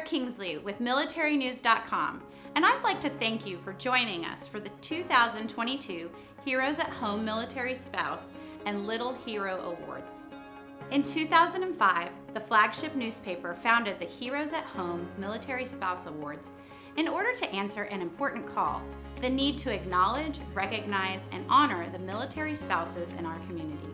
Heather Kingsley with MilitaryNews.com, and I'd like to thank you for joining us for the 2022 Heroes at Home Military Spouse and Little Hero Awards. In 2005, the flagship newspaper founded the Heroes at Home Military Spouse Awards in order to answer an important call: the need to acknowledge, recognize, and honor the military spouses in our community.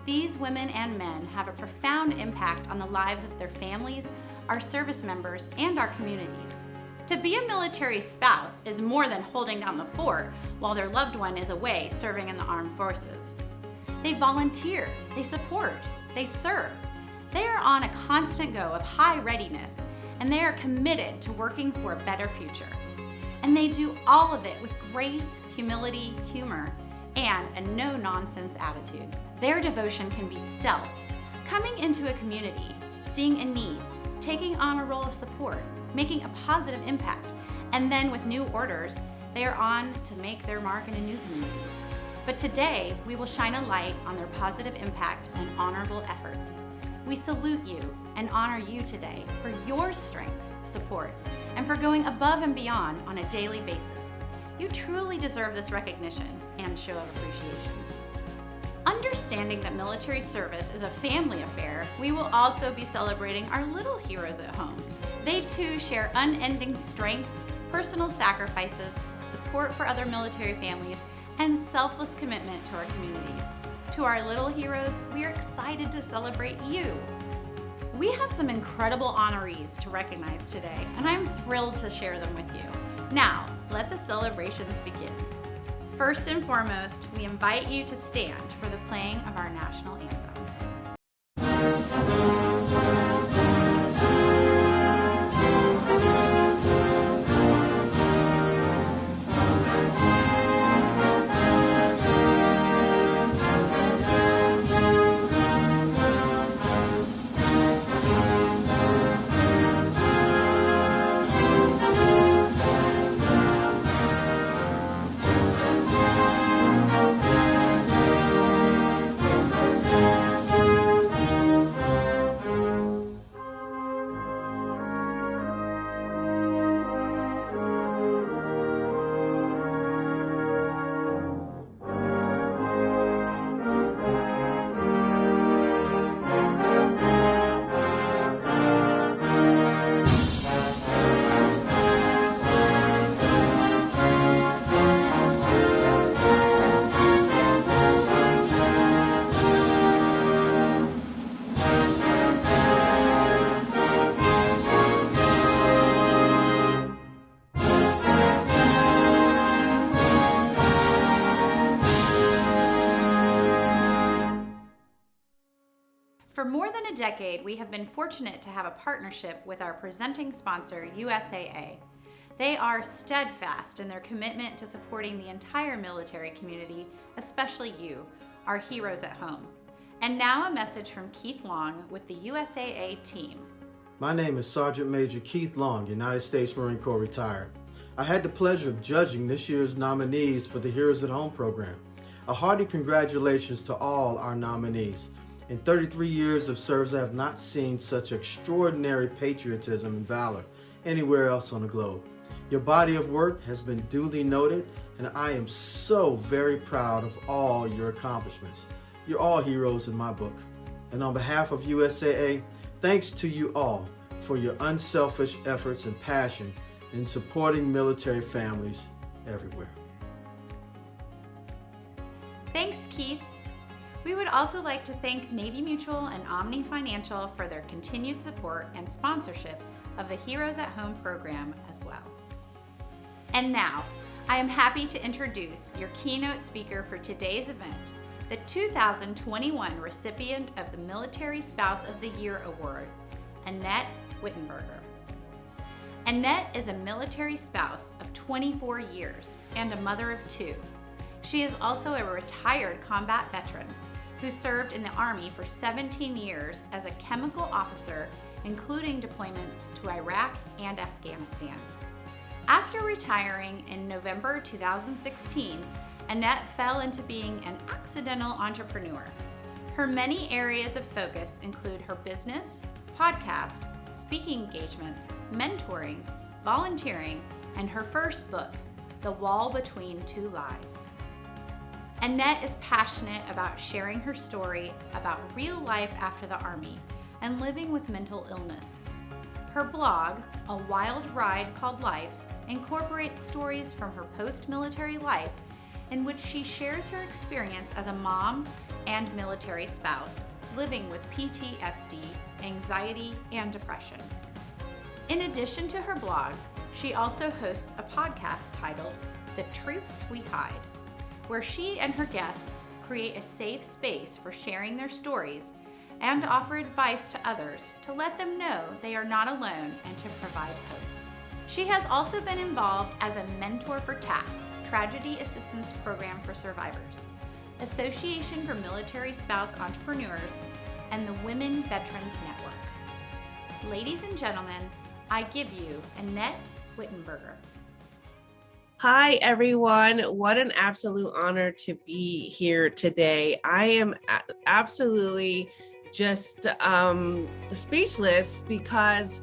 These women and men have a profound impact on the lives of their families, our service members, and our communities. To be a military spouse is more than holding down the fort while their loved one is away serving in the armed forces. They volunteer, they support, they serve. They are on a constant go of high readiness, and they are committed to working for a better future. And they do all of it with grace, humility, humor, and a no-nonsense attitude. Their devotion can be stealth, coming into a community, seeing a need, taking on a role of support, making a positive impact, and then with new orders, they are on to make their mark in a new community. But today, we will shine a light on their positive impact and honorable efforts. We salute you and honor you today for your strength, support, and for going above and beyond on a daily basis. You truly deserve this recognition and show of appreciation. Understanding that military service is a family affair, we will also be celebrating our little heroes at home. They too share unending strength, personal sacrifices, support for other military families, and selfless commitment to our communities. To our little heroes, we are excited to celebrate you. We have some incredible honorees to recognize today, and I'm thrilled to share them with you. Now, let the celebrations begin. First and foremost, we invite you to stand for the playing of our national anthem. For more than a decade, we have been fortunate to have a partnership with our presenting sponsor, USAA. They are steadfast in their commitment to supporting the entire military community, especially you, our heroes at home. And now a message from Keith Long with the USAA team. My name is Sergeant Major Keith Long, United States Marine Corps retired. I had the pleasure of judging this year's nominees for the Heroes at Home program. A hearty congratulations to all our nominees. In 33 years of service, I have not seen such extraordinary patriotism and valor anywhere else on the globe. Your body of work has been duly noted, and I am so very proud of all your accomplishments. You're all heroes in my book. And on behalf of USAA, thanks to you all for your unselfish efforts and passion in supporting military families everywhere. Thanks, Keith. We would also like to thank Navy Mutual and Omni Financial for their continued support and sponsorship of the Heroes at Home program as well. And now, I am happy to introduce your keynote speaker for today's event, the 2021 recipient of the Military Spouse of the Year Award, Annette Wittenberger. Annette is a military spouse of 24 years and a mother of 2. She is also a retired combat veteran who served in the Army for 17 years as a chemical officer, including deployments to Iraq and Afghanistan. After retiring in November 2016, Annette fell into being an accidental entrepreneur. Her many areas of focus include her business, podcast, speaking engagements, mentoring, volunteering, and her first book, The Wall Between Two Lives. Annette is passionate about sharing her story about real life after the Army and living with mental illness. Her blog, A Wild Ride Called Life, incorporates stories from her post-military life in which she shares her experience as a mom and military spouse living with PTSD, anxiety, and depression. In addition to her blog, she also hosts a podcast titled The Truths We Hide, where she and her guests create a safe space for sharing their stories and offer advice to others to let them know they are not alone and to provide hope. She has also been involved as a mentor for TAPS, Tragedy Assistance Program for Survivors, Association for Military Spouse Entrepreneurs, and the Women Veterans Network. Ladies and gentlemen, I give you Annette Wittenberger. Hi, everyone. What an absolute honor to be here today. I am absolutely just speechless because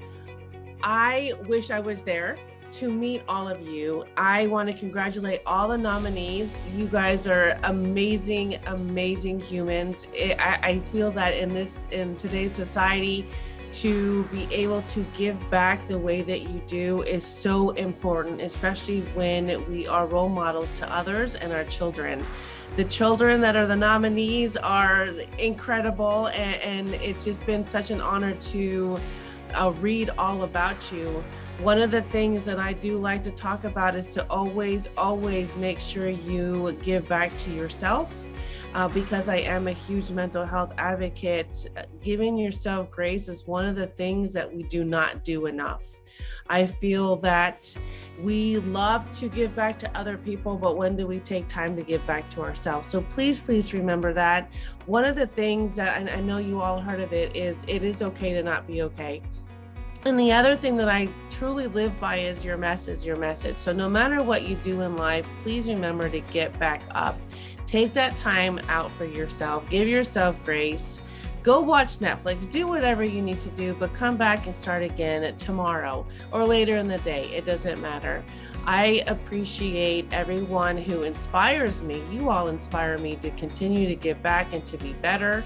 I wish I was there to meet all of you. I want to congratulate all the nominees. You guys are amazing, amazing humans. I feel that in today's society, to be able to give back the way that you do is so important, especially when we are role models to others and our children. The children that are the nominees are incredible, and it's just been such an honor to read all about you. One of the things that I do like to talk about is to always make sure you give back to yourself. Because I am a huge mental health advocate, giving yourself grace is one of the things that we do not do enough. I feel that we love to give back to other people, but when do we take time to give back to ourselves? So please remember that. One of the things that, and I know you all heard of it is okay to not be okay. And the other thing that I truly live by is your mess is your message. So no matter what you do in life, please remember to get back up. Take that time out for yourself. Give yourself grace. Go watch Netflix. Do whatever you need to do, but come back and start again tomorrow or later in the day. It doesn't matter. I appreciate everyone who inspires me. You all inspire me to continue to give back and to be better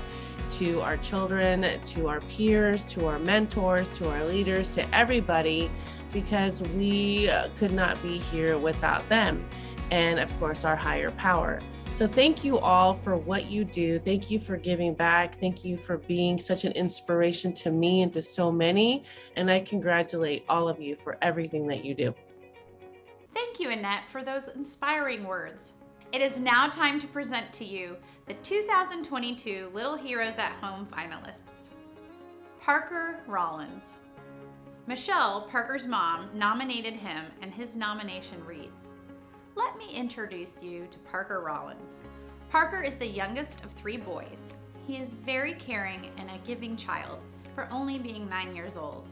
to our children, to our peers, to our mentors, to our leaders, to everybody, because we could not be here without them. And of course, our higher power. So thank you all for what you do. Thank you for giving back. Thank you for being such an inspiration to me and to so many. And I congratulate all of you for everything that you do. Thank you, Annette, for those inspiring words. It is now time to present to you the 2022 Little Heroes at Home finalists. Parker Rollins. Michelle, Parker's mom, nominated him, and his nomination reads, "Let me introduce you to Parker Rollins. Parker is the youngest of 3 boys. He is very caring and a giving child for only being 9 years old.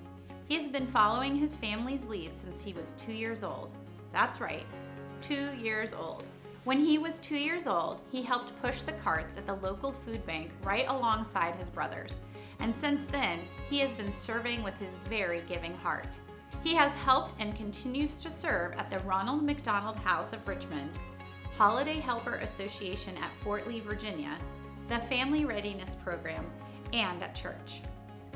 He has been following his family's lead since he was 2 years old. That's right, 2 years old. When he was 2 years old, he helped push the carts at the local food bank right alongside his brothers. And since then, he has been serving with his very giving heart. He has helped and continues to serve at the Ronald McDonald House of Richmond, Holiday Helper Association at Fort Lee, Virginia, the Family Readiness Program, and at church.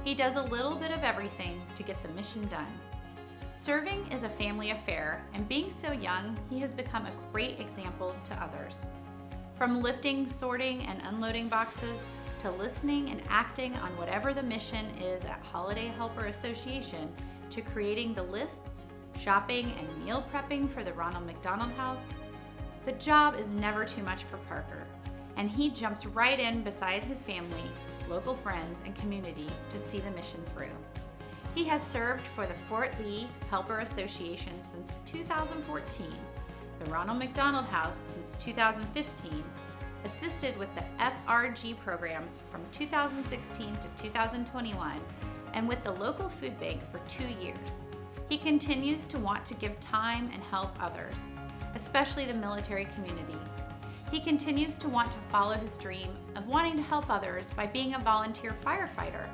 He does a little bit of everything to get the mission done. Serving is a family affair, and being so young, he has become a great example to others. From lifting, sorting, and unloading boxes, to listening and acting on whatever the mission is at Holiday Helper Association, to creating the lists, shopping, and meal prepping for the Ronald McDonald House, the job is never too much for Parker, and he jumps right in beside his family, local friends, and community to see the mission through. He has served for the Fort Lee Helper Association since 2014, the Ronald McDonald House since 2015, assisted with the FRG programs from 2016 to 2021, and with the local food bank for 2 years. He continues to want to give time and help others, especially the military community. He continues to want to follow his dream of wanting to help others by being a volunteer firefighter,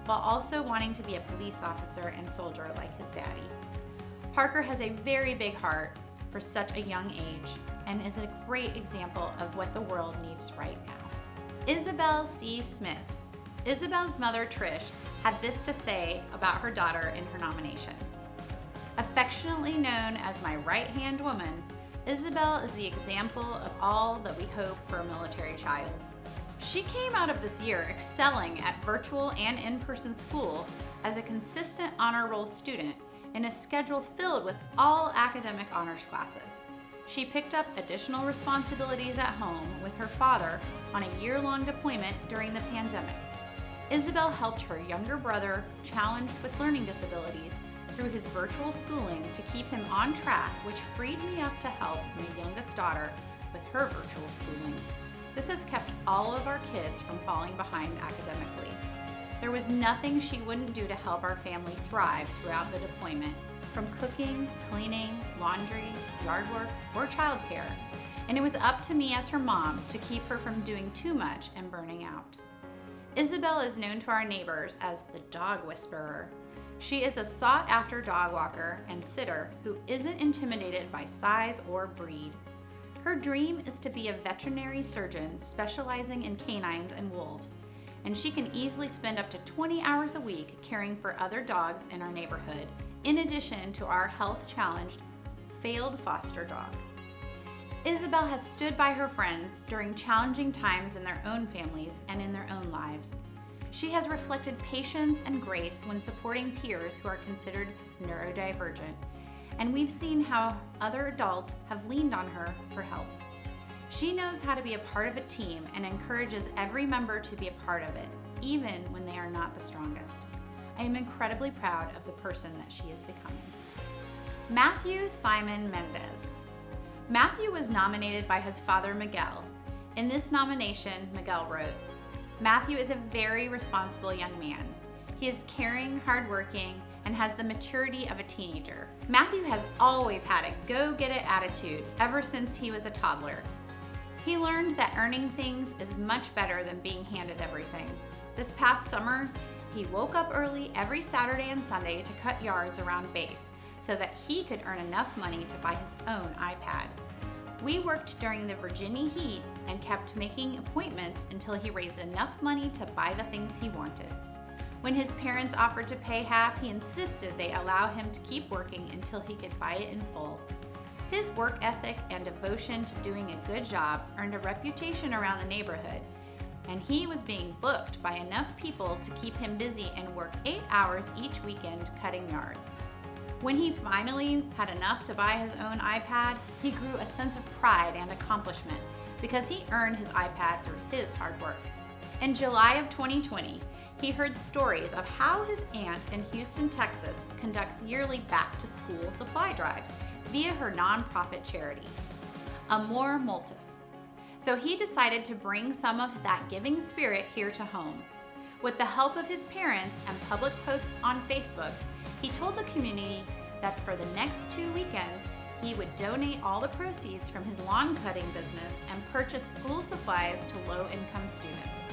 while also wanting to be a police officer and soldier like his daddy. Parker has a very big heart for such a young age and is a great example of what the world needs right now. Isabel C. Smith. Isabel's mother, Trish, had this to say about her daughter in her nomination. Affectionately known as my right-hand woman, Isabel is the example of all that we hope for a military child. She came out of this year excelling at virtual and in-person school as a consistent honor roll student in a schedule filled with all academic honors classes. She picked up additional responsibilities at home with her father on a year-long deployment during the pandemic. Isabel helped her younger brother, challenged with learning disabilities, through his virtual schooling to keep him on track, which freed me up to help my youngest daughter with her virtual schooling. This has kept all of our kids from falling behind academically. There was nothing she wouldn't do to help our family thrive throughout the deployment, from cooking, cleaning, laundry, yard work, or childcare. And it was up to me as her mom to keep her from doing too much and burning out. Isabel is known to our neighbors as the dog whisperer. She is a sought-after dog walker and sitter who isn't intimidated by size or breed. Her dream is to be a veterinary surgeon specializing in canines and wolves, and she can easily spend up to 20 hours a week caring for other dogs in our neighborhood, in addition to our health-challenged, failed foster dog. Isabel has stood by her friends during challenging times in their own families and in their own lives. She has reflected patience and grace when supporting peers who are considered neurodivergent, and we've seen how other adults have leaned on her for help. She knows how to be a part of a team and encourages every member to be a part of it, even when they are not the strongest. I am incredibly proud of the person that she is becoming. Matthew Simon Mendez. Matthew was nominated by his father, Miguel. In this nomination, Miguel wrote, "Matthew is a very responsible young man. He is caring, hardworking, and has the maturity of a teenager. Matthew has always had a go-get-it attitude ever since he was a toddler. He learned that earning things is much better than being handed everything. This past summer, he woke up early every Saturday and Sunday to cut yards around base so that he could earn enough money to buy his own iPad. We worked during the Virginia heat and kept making appointments until he raised enough money to buy the things he wanted. When his parents offered to pay half, he insisted they allow him to keep working until he could buy it in full. His work ethic and devotion to doing a good job earned a reputation around the neighborhood, and he was being booked by enough people to keep him busy and work 8 hours each weekend cutting yards. When he finally had enough to buy his own iPad, he grew a sense of pride and accomplishment because he earned his iPad through his hard work. In July of 2020, he heard stories of how his aunt in Houston, Texas conducts yearly back-to-school supply drives via her nonprofit charity, Amor Multis. So he decided to bring some of that giving spirit here to home. With the help of his parents and public posts on Facebook, he told the community that for the next 2 weekends, he would donate all the proceeds from his lawn cutting business and purchase school supplies to low-income students.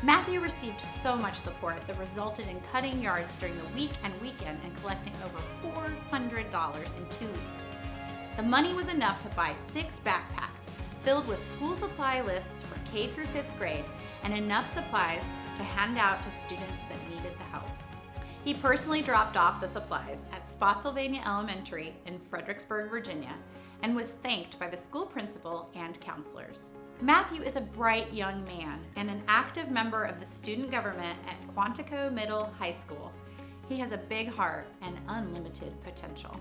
Matthew received so much support that resulted in cutting yards during the week and weekend and collecting over $400 in 2 weeks. The money was enough to buy 6 backpacks filled with school supply lists for K through 5th grade and enough supplies to hand out to students that needed the help. He personally dropped off the supplies at Spotsylvania Elementary in Fredericksburg, Virginia, and was thanked by the school principal and counselors. Matthew is a bright young man and an active member of the student government at Quantico Middle High School. He has a big heart and unlimited potential.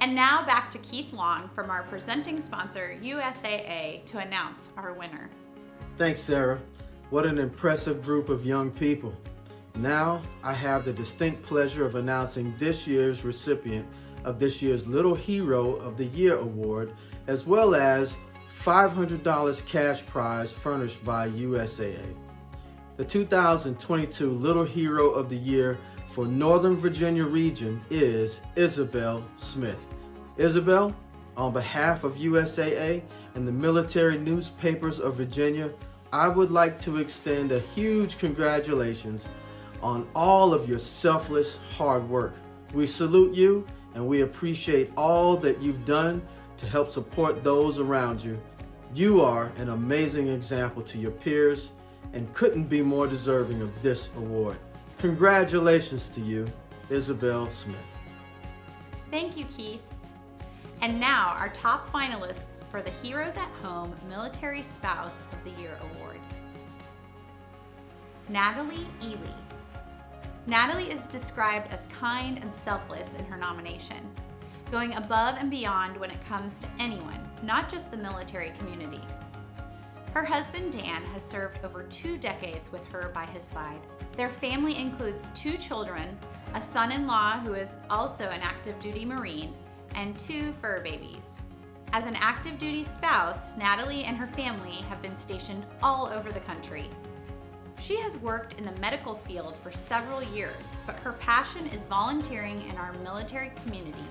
And now back to Keith Long from our presenting sponsor, USAA, to announce our winner. Thanks, Sarah. What an impressive group of young people. Now, I have the distinct pleasure of announcing this year's recipient of this year's Little Hero of the Year award, as well as $500 cash prize furnished by USAA. The 2022 Little Hero of the Year for Northern Virginia region is Isabel Smith. Isabel, on behalf of USAA and the military newspapers of Virginia, I would like to extend a huge congratulations on all of your selfless hard work. We salute you and we appreciate all that you've done to help support those around you. You are an amazing example to your peers and couldn't be more deserving of this award. Congratulations to you, Isabel Smith. Thank you, Keith. And now our top finalists for the Heroes at Home Military Spouse of the Year Award. Natalie Ely. Natalie is described as kind and selfless in her nomination, going above and beyond when it comes to anyone, not just the military community. Her husband Dan has served over 2 decades with her by his side. Their family includes 2 children, a son-in-law who is also an active duty Marine, and 2 fur babies. As an active duty spouse, Natalie and her family have been stationed all over the country. She has worked in the medical field for several years, but her passion is volunteering in our military community,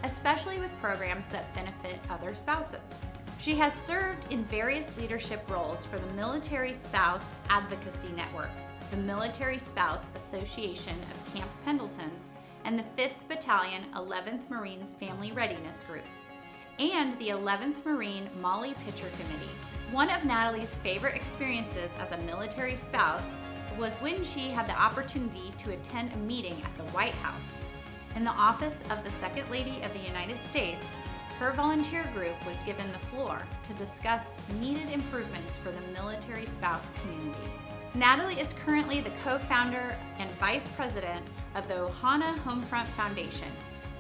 especially with programs that benefit other spouses. She has served in various leadership roles for the Military Spouse Advocacy Network, the Military Spouse Association of Camp Pendleton, and the 5th Battalion 11th Marines Family Readiness Group, and the 11th Marine Molly Pitcher Committee. One of Natalie's favorite experiences as a military spouse was when she had the opportunity to attend a meeting at the White House. In the office of the Second Lady of the United States, her volunteer group was given the floor to discuss needed improvements for the military spouse community. Natalie is currently the co-founder and vice president of the Ohana Homefront Foundation,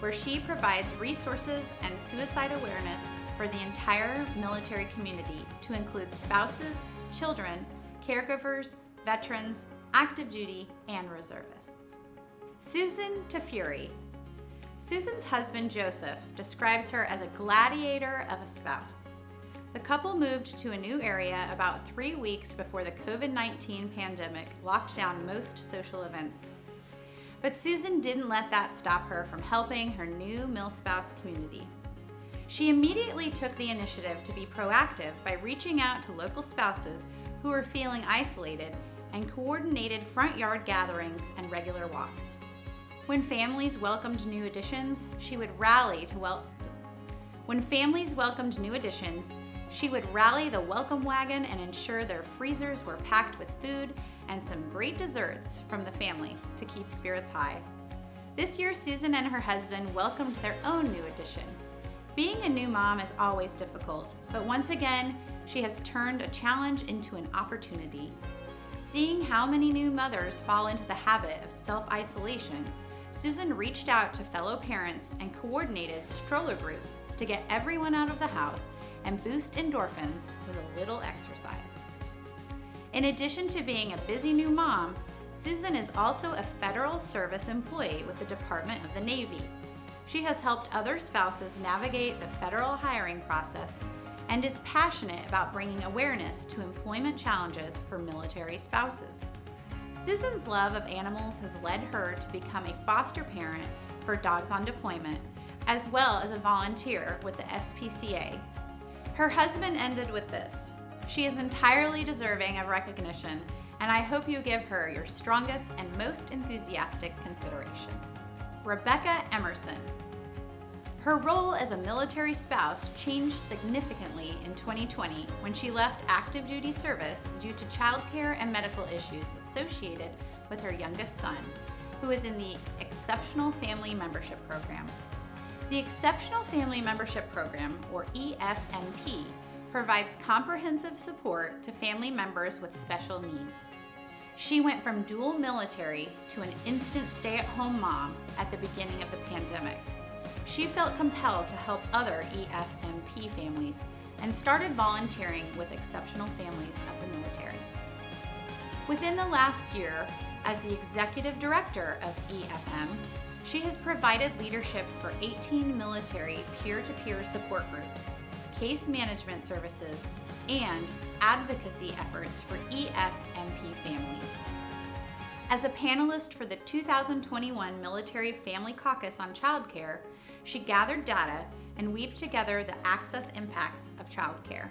where she provides resources and suicide awareness for the entire military community to include spouses, children, caregivers, veterans, active duty, and reservists. Susan Tafuri. Susan's husband Joseph describes her as a gladiator of a spouse. The couple moved to a new area about 3 weeks before the COVID-19 pandemic locked down most social events. But Susan didn't let that stop her from helping her new MilSpouse community. She immediately took the initiative to be proactive by reaching out to local spouses who were feeling isolated and coordinated front yard gatherings and regular walks. When families welcomed new additions, she would rally the welcome wagon and ensure their freezers were packed with food and some great desserts from the family to keep spirits high. This year, Susan and her husband welcomed their own new addition. Being a new mom is always difficult, but once again, she has turned a challenge into an opportunity. Seeing how many new mothers fall into the habit of self-isolation, Susan reached out to fellow parents and coordinated stroller groups to get everyone out of the house and boost endorphins with a little exercise. In addition to being a busy new mom, Susan is also a federal service employee with the Department of the Navy. She has helped other spouses navigate the federal hiring process and is passionate about bringing awareness to employment challenges for military spouses. Susan's love of animals has led her to become a foster parent for dogs on deployment, as well as a volunteer with the SPCA. Her husband ended with this: "She is entirely deserving of recognition, and I hope you give her your strongest and most enthusiastic consideration." Rebecca Emerson. Her role as a military spouse changed significantly in 2020 when she left active duty service due to childcare and medical issues associated with her youngest son, who is in the Exceptional Family Membership Program. The Exceptional Family Membership Program, or EFMP, provides comprehensive support to family members with special needs. She went from dual military to an instant stay-at-home mom at the beginning of the pandemic. She felt compelled to help other EFMP families and started volunteering with exceptional families of the military. Within the last year, as the executive director of EFM, she has provided leadership for 18 military peer-to-peer support groups, case management services, and advocacy efforts for EFMP families. As a panelist for the 2021 Military Family Caucus on Childcare, she gathered data and weaved together the access impacts of childcare.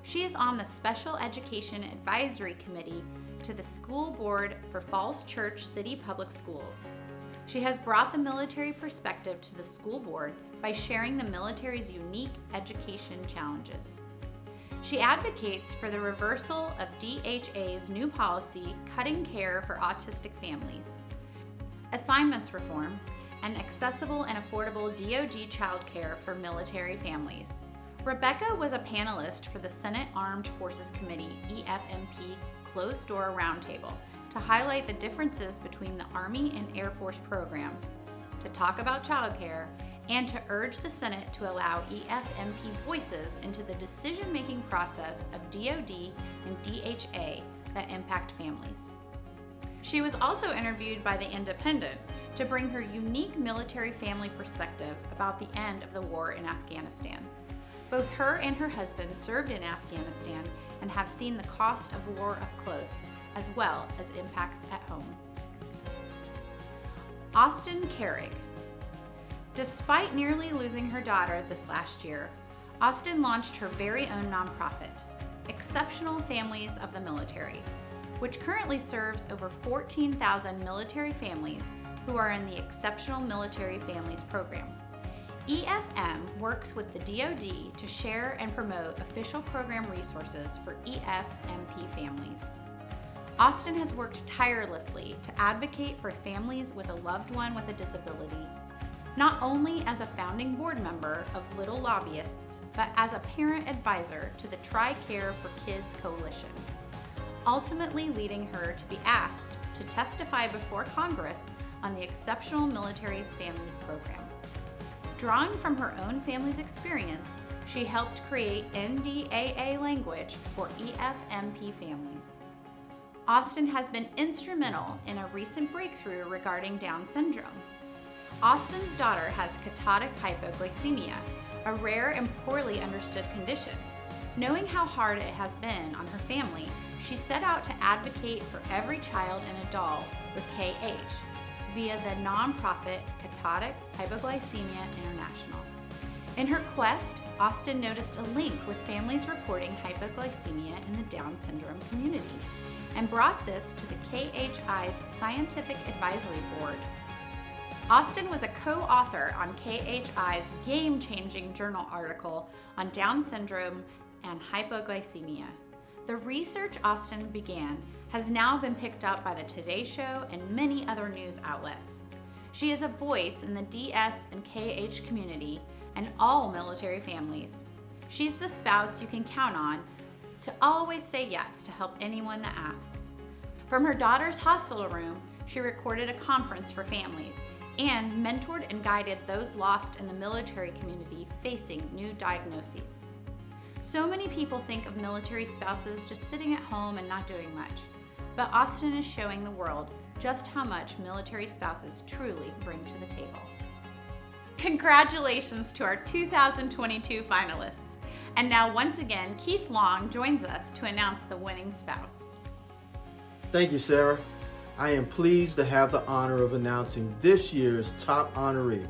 She is on the Special Education Advisory Committee to the school board for Falls Church City Public Schools. She has brought the military perspective to the school board by sharing the military's unique education challenges. She advocates for the reversal of DHA's new policy cutting care for autistic families, assignments reform, and accessible and affordable DoD childcare for military families. Rebecca was a panelist for the Senate Armed Forces Committee EFMP Closed Door Roundtable to highlight the differences between the Army and Air Force programs, to talk about childcare, and to urge the Senate to allow EFMP voices into the decision-making process of DoD and DHA that impact families. She was also interviewed by The Independent to bring her unique military family perspective about the end of the war in Afghanistan. Both her and her husband served in Afghanistan and have seen the cost of war up close, as well as impacts at home. Austin Carrig. Despite nearly losing her daughter this last year, Austin launched her very own nonprofit, Exceptional Families of the Military, which currently serves over 14,000 military families who are in the Exceptional Military Families Program. EFM works with the DoD to share and promote official program resources for EFMP families. Austin has worked tirelessly to advocate for families with a loved one with a disability, not only as a founding board member of Little Lobbyists, but as a parent advisor to the TRICARE for Kids Coalition, ultimately leading her to be asked to testify before Congress on the Exceptional Military Families Program. Drawing from her own family's experience, she helped create NDAA language for EFMP families. Austin has been instrumental in a recent breakthrough regarding Down syndrome. Austin's daughter has catatonic hypoglycemia, a rare and poorly understood condition. Knowing how hard it has been on her family, she set out to advocate for every child and adult with KH via the nonprofit Catatonic Hypoglycemia International. In her quest, Austin noticed a link with families reporting hypoglycemia in the Down syndrome community and brought this to the KHI's Scientific Advisory Board. Austin was a co-author on KHI's game-changing journal article on Down syndrome and hypoglycemia. The research Austin began has now been picked up by the Today Show and many other news outlets. She is a voice in the DS and KH community and all military families. She's the spouse you can count on to always say yes to help anyone that asks. From her daughter's hospital room, she recorded a conference for families and mentored and guided those lost in the military community facing new diagnoses. So many people think of military spouses just sitting at home and not doing much, but Austin is showing the world just how much military spouses truly bring to the table. Congratulations to our 2022 finalists. And now once again, Keith Long joins us to announce the winning spouse. Thank you, Sarah. I am pleased to have the honor of announcing this year's top honoree.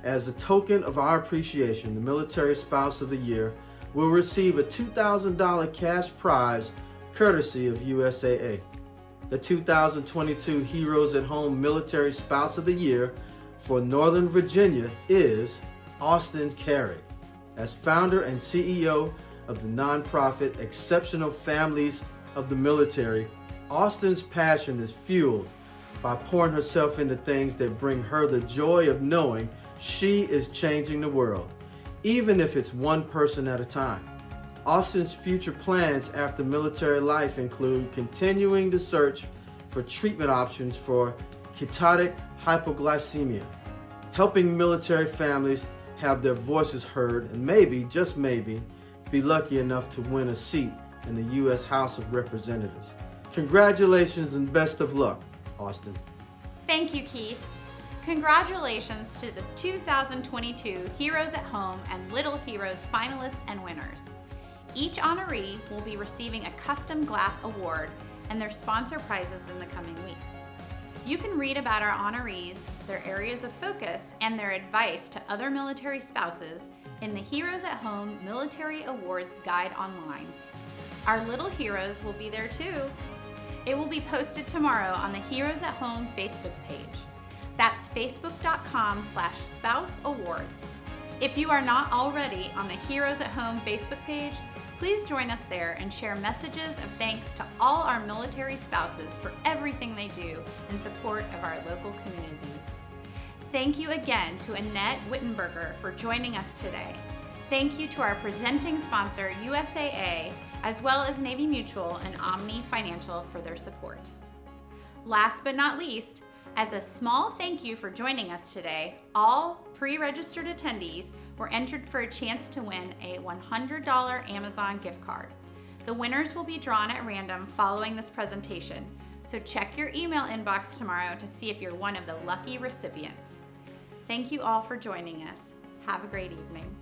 As a token of our appreciation, the Military Spouse of the Year will receive a $2,000 cash prize courtesy of USAA. The 2022 Heroes at Home Military Spouse of the Year for Northern Virginia is Austin Carrig. As founder and CEO of the nonprofit Exceptional Families of the Military, Austin's passion is fueled by pouring herself into things that bring her the joy of knowing she is changing the world, even if it's one person at a time. Austin's future plans after military life include continuing the search for treatment options for catatonic hypoglycemia, helping military families have their voices heard, and maybe, just maybe, be lucky enough to win a seat in the U.S. House of Representatives. Congratulations and best of luck, Austin. Thank you, Keith. Congratulations to the 2022 Heroes at Home and Little Heroes finalists and winners. Each honoree will be receiving a custom glass award and their sponsor prizes in the coming weeks. You can read about our honorees, their areas of focus, and their advice to other military spouses in the Heroes at Home Military Awards Guide online. Our little heroes will be there too. It will be posted tomorrow on the Heroes at Home Facebook page. That's facebook.com/spouse awards. If you are not already on the Heroes at Home Facebook page, please join us there and share messages of thanks to all our military spouses for everything they do in support of our local communities. Thank you again to Annette Wittenberger for joining us today. Thank you to our presenting sponsor, USAA, as well as Navy Mutual and Omni Financial for their support. Last but not least, as a small thank you for joining us today, all pre-registered attendees were entered for a chance to win a $100 Amazon gift card. The winners will be drawn at random following this presentation, so check your email inbox tomorrow to see if you're one of the lucky recipients. Thank you all for joining us. Have a great evening.